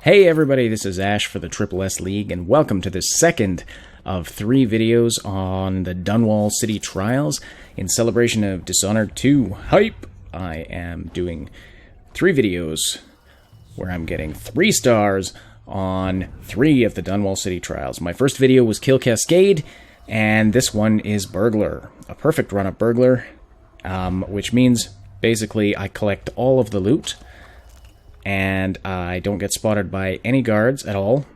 Hey everybody, this is Ash for the Triple S League, and welcome to the second of 3 videos on the Dunwall City Trials in celebration of Dishonored 2. Hype! I am doing 3 videos where I'm getting 3 stars on 3 of the Dunwall City Trials. My first video was Kill Cascade, and this one is Burglar. A perfect run of Burglar, which means basically I collect all of the loot, and I don't get spotted by any guards at all,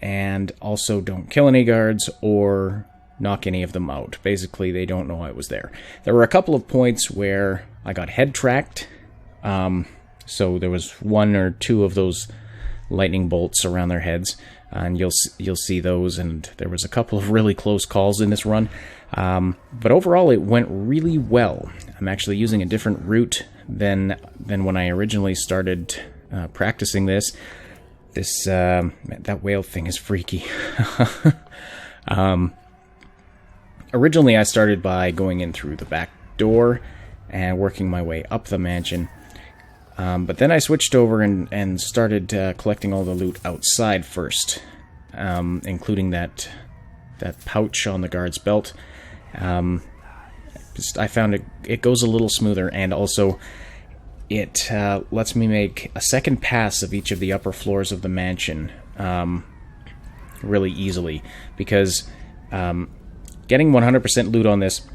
and also don't kill any guards or knock any of them out. Basically, they don't know I was there. There were a couple of points where I got head-tracked, so there was 1 or 2 of those lightning bolts around their heads, and you'll see those, and there was a couple of really close calls in this run. But overall, it went really well. I'm actually using a different route than when I originally started practicing this. That whale thing is freaky. Originally, I started by going in through the back door and working my way up the mansion. But then I switched over and started collecting all the loot outside first, including that pouch on the guard's belt. I found it goes a little smoother, and also it lets me make a second pass of each of the upper floors of the mansion really easily, because getting 100% loot on this,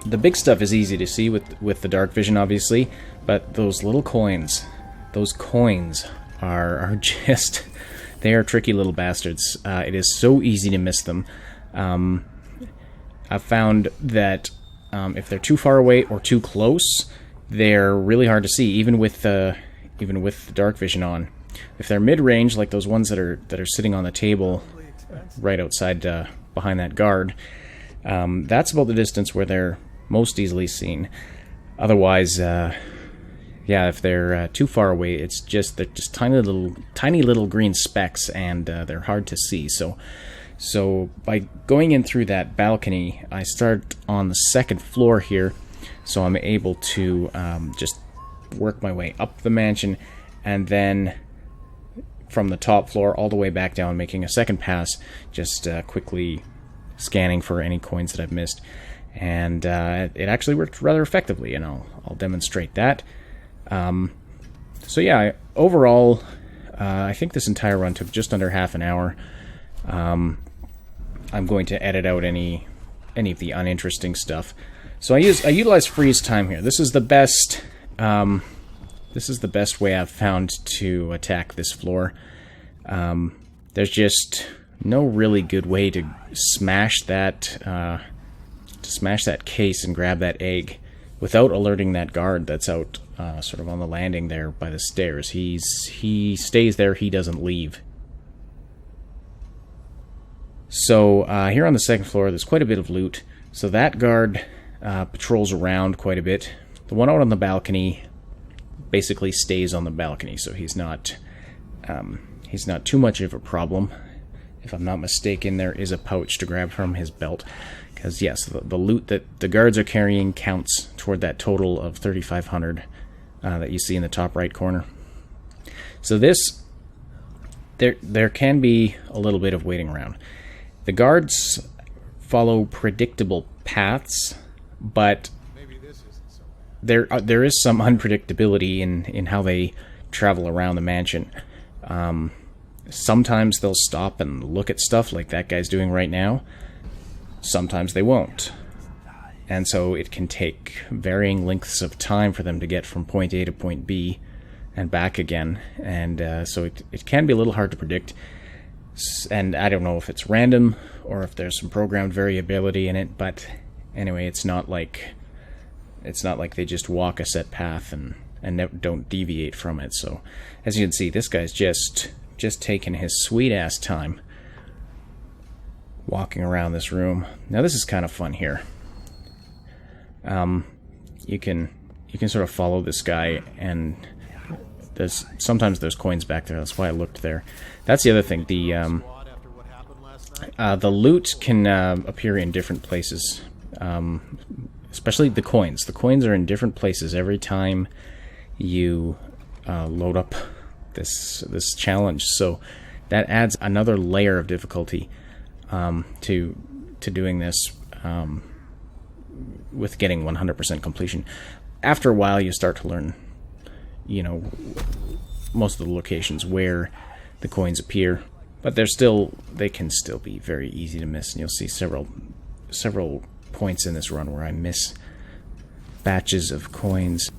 the big stuff is easy to see with the dark vision, obviously, but those little coins, are just, they are tricky little bastards. It is so easy to miss them. I've found that if they're too far away or too close, they're really hard to see, even with the dark vision on. If they're mid-range, like those ones that are sitting on the table right outside behind that guard, that's about the distance where they're most easily seen. Otherwise, yeah, if they're too far away, they're just tiny little green specks, and they're hard to see. So by going in through that balcony, I start on the second floor here, so I'm able to just work my way up the mansion, and then from the top floor all the way back down, making a second pass, just quickly scanning for any coins that I've missed. And it actually worked rather effectively, and I'll demonstrate that. So yeah, overall, I think this entire run took just under half an hour. I'm going to edit out any of the uninteresting stuff. So I utilize freeze time here. This is the best. This is the best way I've found to attack this floor. There's just no really good way to smash that case and grab that egg without alerting that guard that's out sort of on the landing there by the stairs. He stays there. He doesn't leave. So here on the second floor, there's quite a bit of loot. So that guard patrols around quite a bit. The one out on the balcony basically stays on the balcony, so he's not too much of a problem. If I'm not mistaken, there is a pouch to grab from his belt, because yes, the loot that the guards are carrying counts toward that total of 3,500 that you see in the top right corner. So there can be a little bit of waiting around. The guards follow predictable paths, but there is some unpredictability in how they travel around the mansion. Sometimes they'll stop and look at stuff like that guy's doing right now. Sometimes they won't. And so it can take varying lengths of time for them to get from point A to point B and back again. And so it can be a little hard to predict. And I don't know if it's random or if there's some programmed variability in it, but anyway, it's not like they just walk a set path and don't deviate from it. So as you can see, this guy's just taking his sweet ass time walking around this room. Now this is kind of fun here. You can sort of follow this guy, and sometimes there's coins back there. That's why I looked there. That's the other thing. The loot can appear in different places, especially the coins. The coins are in different places every time you load up this challenge. So that adds another layer of difficulty to doing this with getting 100% completion. After a while, you start to learn, you know, most of the locations where the coins appear, but they can still be very easy to miss, and you'll see several points in this run where I miss batches of coins.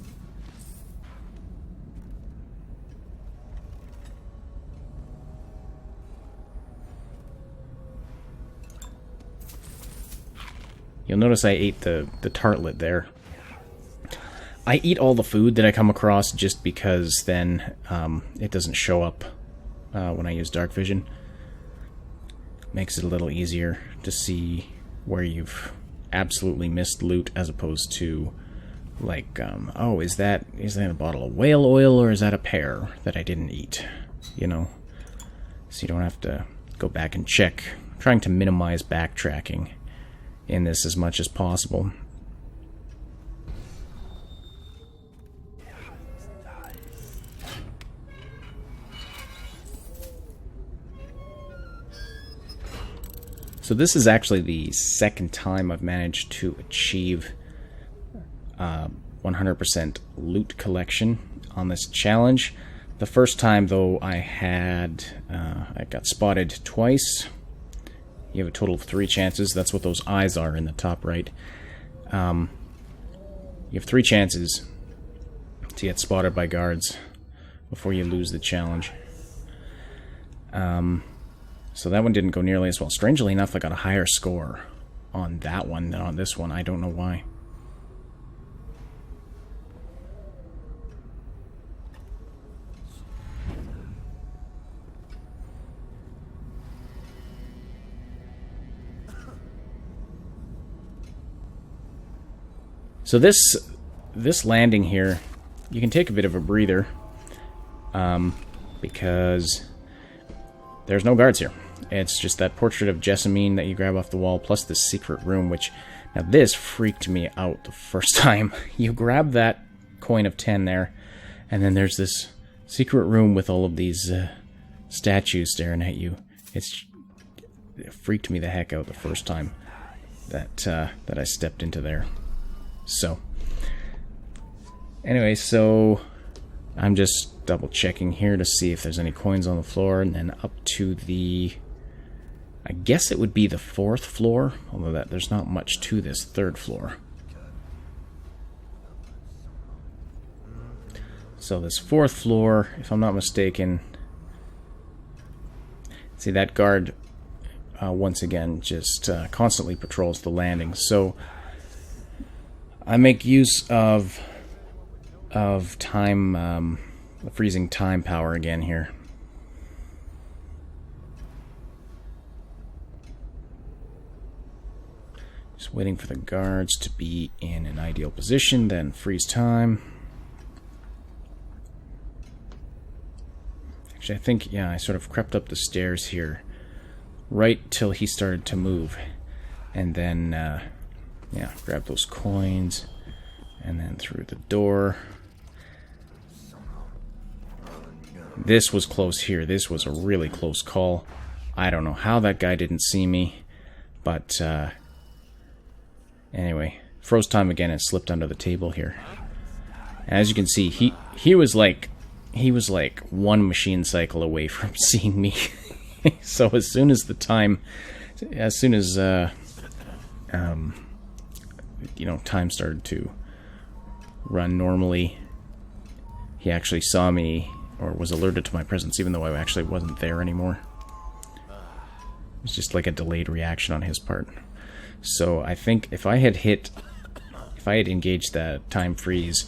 You'll notice I ate the tartlet there. I eat all the food that I come across just because then it doesn't show up when I use dark vision. Makes it a little easier to see where you've absolutely missed loot, as opposed to like, oh, is that a bottle of whale oil, or is that a pear that I didn't eat? You know, so you don't have to go back and check. I'm trying to minimize backtracking in this as much as possible. So this is actually the second time I've managed to achieve 100% loot collection on this challenge. The first time, though, I got spotted twice. You have a total of 3 chances. That's what those eyes are in the top right. You have 3 chances to get spotted by guards before you lose the challenge. So that one didn't go nearly as well. Strangely enough, I got a higher score on that one than on this one. I don't know why. So this landing here, you can take a bit of a breather, because there's no guards here. It's just that portrait of Jessamine that you grab off the wall, plus this secret room, which, now this freaked me out the first time. You grab that coin of 10 there, and then there's this secret room with all of these statues staring at you. It freaked me the heck out the first time that I stepped into there. So, anyway, so I'm just double checking here to see if there's any coins on the floor, and then up to the, I guess it would be the 4th floor, although there's not much to this 3rd floor. So this 4th floor, if I'm not mistaken, see that guard once again just constantly patrols the landing. So I make use of time, freezing time power again here. Just waiting for the guards to be in an ideal position, then freeze time. Actually, I think, yeah, I sort of crept up the stairs here right till he started to move. And then, yeah, grab those coins, and then through the door. This was close here. This was a really close call. I don't know how that guy didn't see me, but anyway, froze time again and slipped under the table here. As you can see, he was like one machine cycle away from seeing me. So as soon as time started to run normally, he actually saw me, or was alerted to my presence, even though I actually wasn't there anymore. It was just like a delayed reaction on his part. So I think if I had engaged that time freeze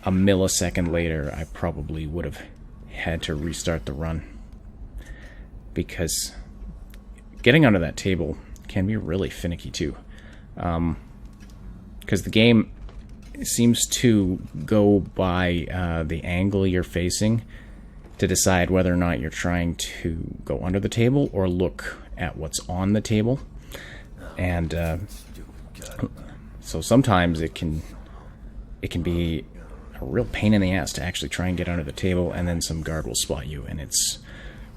a millisecond later, I probably would have had to restart the run. Because getting onto that table can be really finicky too. Because the game seems to go by the angle you're facing to decide whether or not you're trying to go under the table or look at what's on the table. And so sometimes it can be a real pain in the ass to actually try and get under the table, and then some guard will spot you, and it's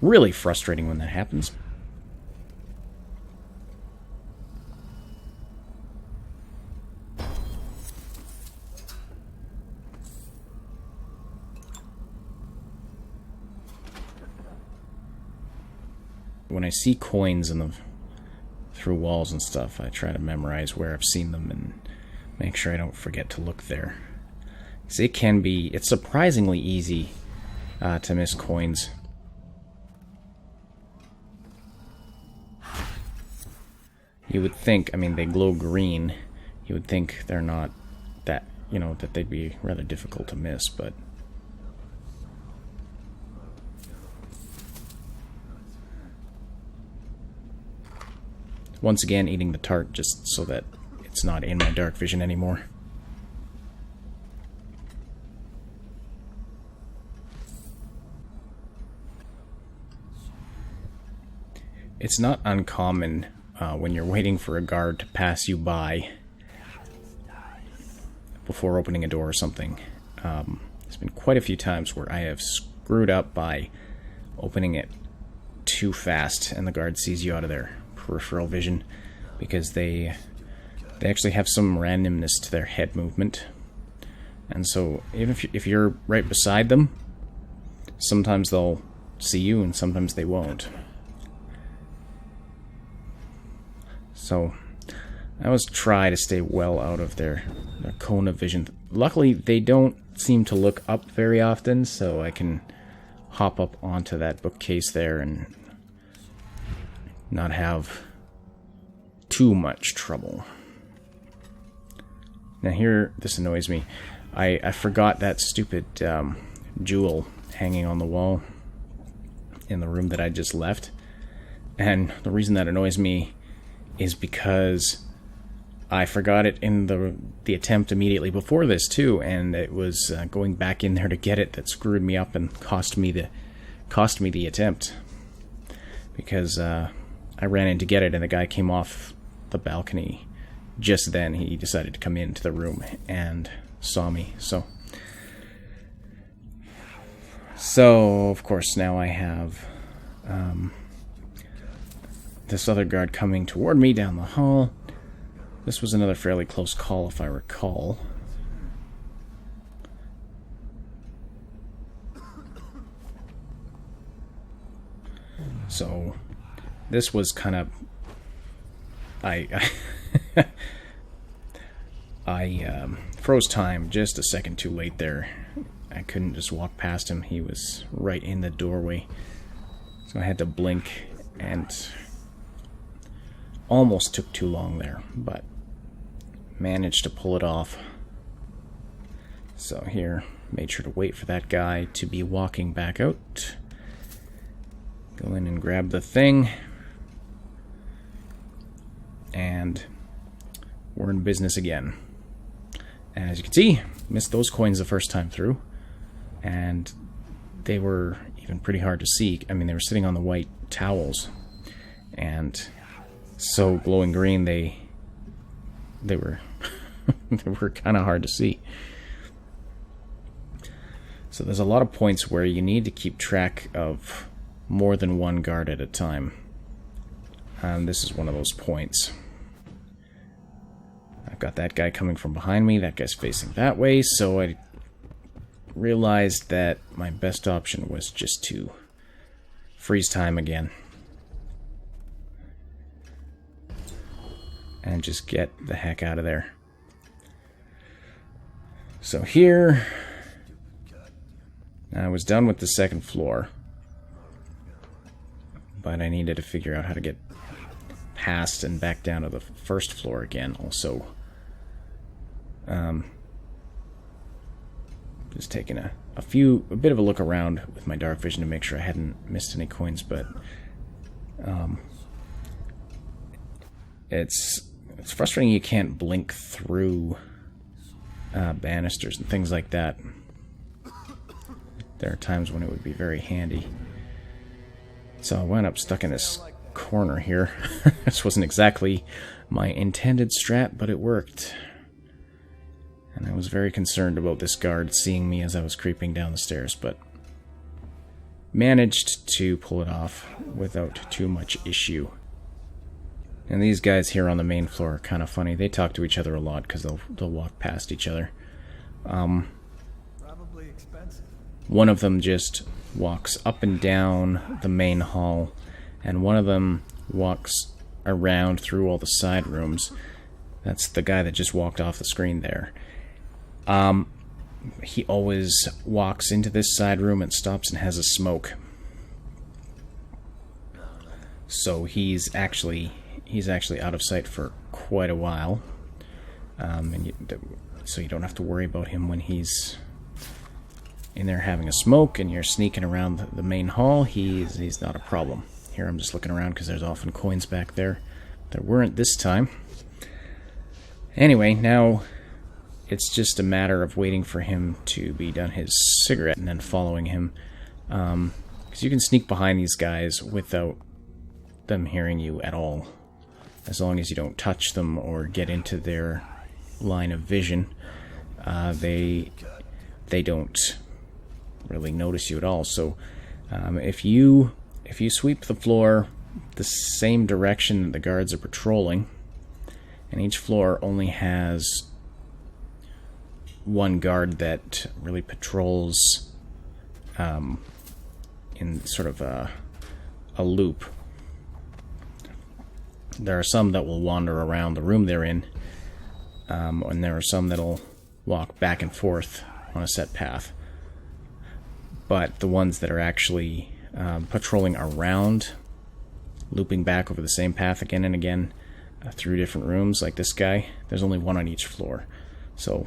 really frustrating when that happens. When I see coins through walls and stuff, I try to memorize where I've seen them and make sure I don't forget to look there. So it's surprisingly easy to miss coins. You would think, I mean, they glow green. You would think they're not that, that they'd be rather difficult to miss, but once again, eating the tart just so that it's not in my dark vision anymore. It's not uncommon when you're waiting for a guard to pass you by before opening a door or something. There's been quite a few times where I have screwed up by opening it too fast and the guard sees you out of their peripheral vision, because they actually have some randomness to their head movement, and so even if you're right beside them, sometimes they'll see you and sometimes they won't. So I always try to stay well out of their cone of vision. Luckily they don't seem to look up very often, so I can hop up onto that bookcase there and not have too much trouble. Now here, this annoys me. I forgot that stupid jewel hanging on the wall in the room that I just left. And the reason that annoys me is because I forgot it in the attempt immediately before this too, and it was going back in there to get it that screwed me up and cost me the attempt, because I ran in to get it and the guy came off the balcony just then. He decided to come into the room and saw me. So of course now I have this other guard coming toward me down the hall. This was another fairly close call, if I recall. So this was kind of... I froze time just a second too late there. I couldn't just walk past him. He was right in the doorway. So I had to blink, and almost took too long there, but managed to pull it off. So here, made sure to wait for that guy to be walking back out. Go in and grab the thing. And we're in business again. And as you can see, missed those coins the first time through. And they were even pretty hard to see. I mean, they were sitting on the white towels. And so glowing green, they were they were kind of hard to see. So there's a lot of points where you need to keep track of more than one guard at a time. And this is one of those points. I've got that guy coming from behind me, that guy's facing that way, so I realized that my best option was just to freeze time again. And just get the heck out of there. So here, I was done with the second floor, but I needed to figure out how to get past and back down to the first floor again also. Just taking a bit of a look around with my dark vision to make sure I hadn't missed any coins, but it's frustrating you can't blink through banisters and things like that. There are times when it would be very handy. So I wound up stuck in this corner here. This wasn't exactly my intended strat, but it worked. And I was very concerned about this guard seeing me as I was creeping down the stairs, but managed to pull it off without too much issue. And these guys here on the main floor are kind of funny. They talk to each other a lot because they'll walk past each other. Probably expensive. One of them just walks up and down the main hall, and one of them walks around through all the side rooms. That's the guy that just walked off the screen there. He always walks into this side room and stops and has a smoke. So he's actually out of sight for quite a while. So you don't have to worry about him when he's in there having a smoke and you're sneaking around the main hall. He's not a problem. Here I'm just looking around because there's often coins back there. There weren't this time. Anyway, now it's just a matter of waiting for him to be done his cigarette and then following him. Because you can sneak behind these guys without them hearing you at all. As long as you don't touch them or get into their line of vision, they don't really notice you at all. So if you sweep the floor the same direction that the guards are patrolling, and each floor only has one guard that really patrols in sort of a loop. There are some that will wander around the room they're in, and there are some that'll walk back and forth on a set path. But the ones that are actually patrolling around, looping back over the same path again and again through different rooms, like this guy, there's only one on each floor. So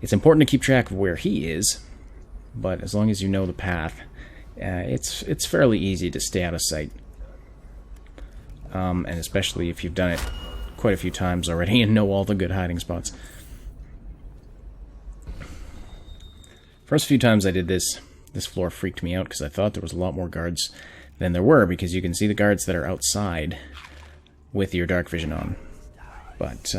it's important to keep track of where he is, but as long as you know the path, it's fairly easy to stay out of sight. And especially if you've done it quite a few times already and know all the good hiding spots. First few times I did this floor freaked me out because I thought there was a lot more guards than there were, because you can see the guards that are outside with your dark vision on. But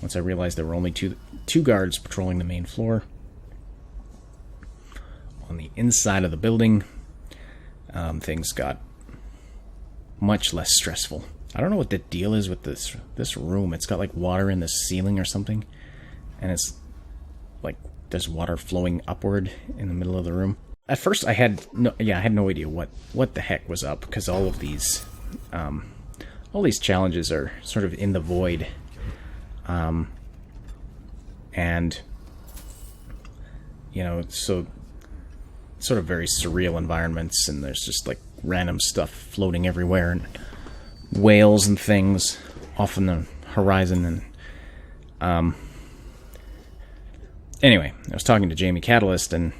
once I realized there were only two guards patrolling the main floor, on the inside of the building, things got much less stressful. I don't know what the deal is with this room. It's got like water in the ceiling or something, and it's like there's water flowing upward in the middle of the room. At first, I had no idea what the heck was up, because all these challenges are sort of in the void, and so sort of very surreal environments, and there's just like random stuff floating everywhere, and whales and things off in the horizon, and anyway, I was talking to Jamie Catalyst, and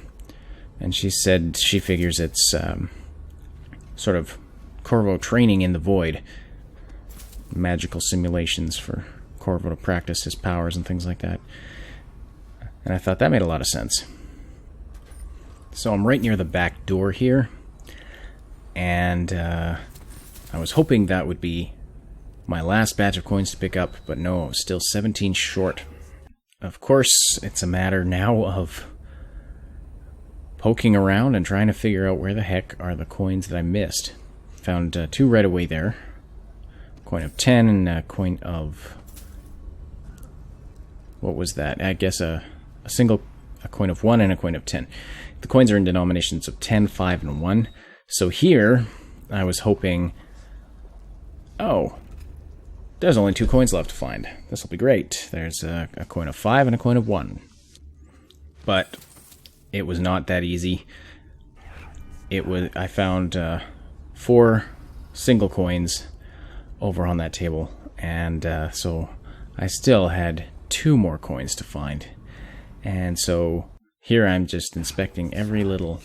she said she figures it's sort of Corvo training in the void, magical simulations for Corvo to practice his powers and things like that. And I thought that made a lot of sense. So I'm right near the back door here, and I was hoping that would be my last batch of coins to pick up, but no, I was still 17 short. Of course, it's a matter now of poking around and trying to figure out where the heck are the coins that I missed. Found two right away there. A coin of 10 and a coin of... what was that? I guess a coin of 1 and a coin of 10. The coins are in denominations of 10, 5, and 1. So here, I was hoping... oh, there's only 2 coins left to find. This will be great. There's a coin of 5 and a coin of 1. But it was not that easy. I found 4 single coins over on that table, and so I still had 2 more coins to find. And so here I'm just inspecting every little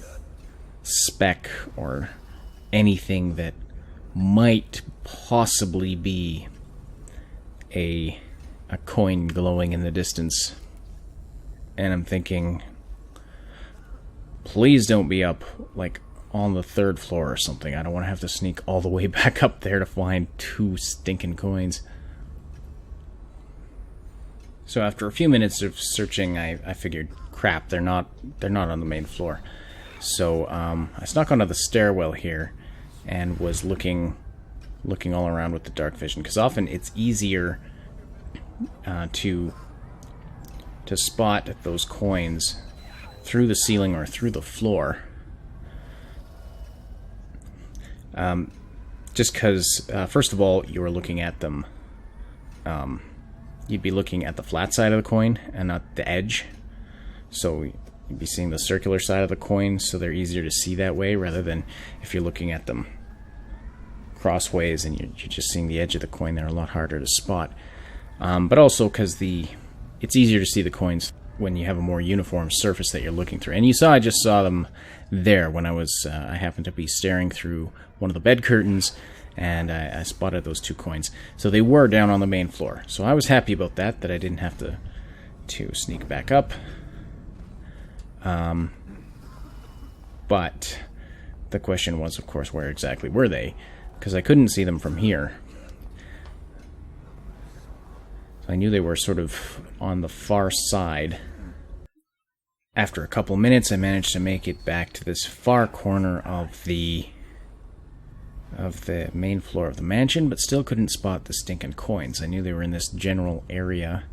speck or anything that might possibly be a coin glowing in the distance. And I'm thinking, please don't be up like on the 3rd floor or something. I don't want to have to sneak all the way back up there to find 2 stinking coins. So after a few minutes of searching, I figured, crap, they're not on the main floor. So I snuck onto the stairwell here and was looking all around with the dark vision, because often it's easier to spot those coins through the ceiling or through the floor. Just because, first of all, you are looking at them. You'd be looking at the flat side of the coin and not the edge. So you'd be seeing the circular side of the coin, so they're easier to see that way, rather than if you're looking at them crossways and you're just seeing the edge of the coin. They're a lot harder to spot. But also because it's easier to see the coins when you have a more uniform surface that you're looking through. And I just saw them there when I happened to be staring through one of the bed curtains, and I spotted those 2 coins. So they were down on the main floor. So I was happy about that I didn't have to sneak back up. But the question was, of course, where exactly were they? Because I couldn't see them from here. So I knew they were sort of on the far side. After a couple minutes, I managed to make it back to this far corner of the main floor of the mansion, but still couldn't spot the stinking coins. I knew they were in this general area,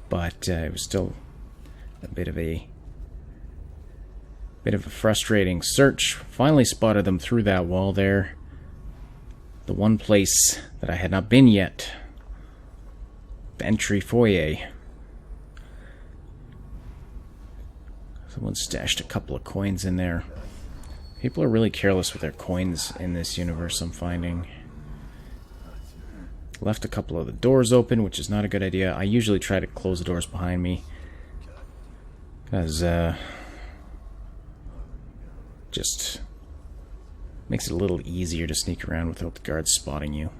but it was still a bit of a frustrating search. Finally spotted them through that wall there. The one place that I had not been yet. The entry foyer. Someone stashed a couple of coins in there. People are really careless with their coins in this universe, I'm finding. Left a couple of the doors open, which is not a good idea. I usually try to close the doors behind me, because just makes it a little easier to sneak around without the guards spotting you.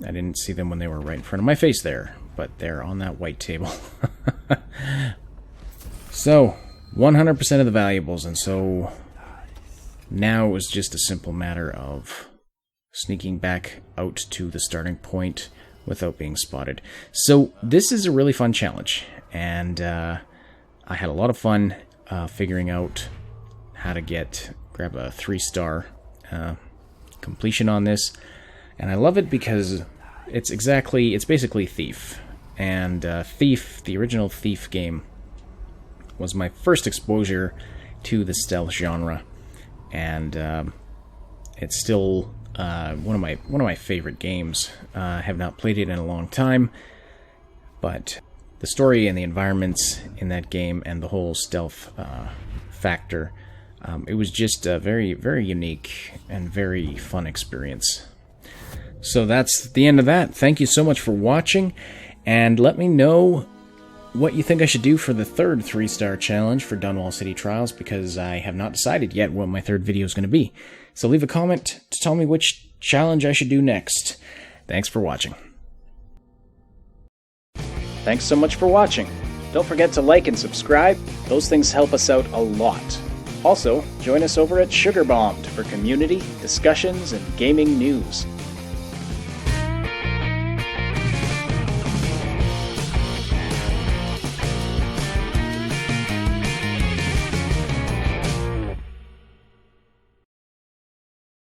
I didn't see them when they were right in front of my face there, but they're on that white table. So, 100% of the valuables, and so now it was just a simple matter of sneaking back out to the starting point without being spotted. So this is a really fun challenge, and I had a lot of fun figuring out how to grab a 3-star completion on this. And I love it because it's basically Thief. And Thief, the original Thief game, was my first exposure to the stealth genre. And it's still one of my favorite games. I have not played it in a long time, but the story and the environments in that game and the whole stealth factor, it was just a very, very unique and very fun experience. So that's the end of that. Thank you so much for watching, and let me know what you think I should do for the third 3-star challenge for Dunwall City Trials, because I have not decided yet what my third video is going to be. So leave a comment to tell me which challenge I should do next. Thanks for watching. Thanks so much for watching. Don't forget to like and subscribe. Those things help us out a lot. Also, join us over at Sugar Bombed for community, discussions, and gaming news.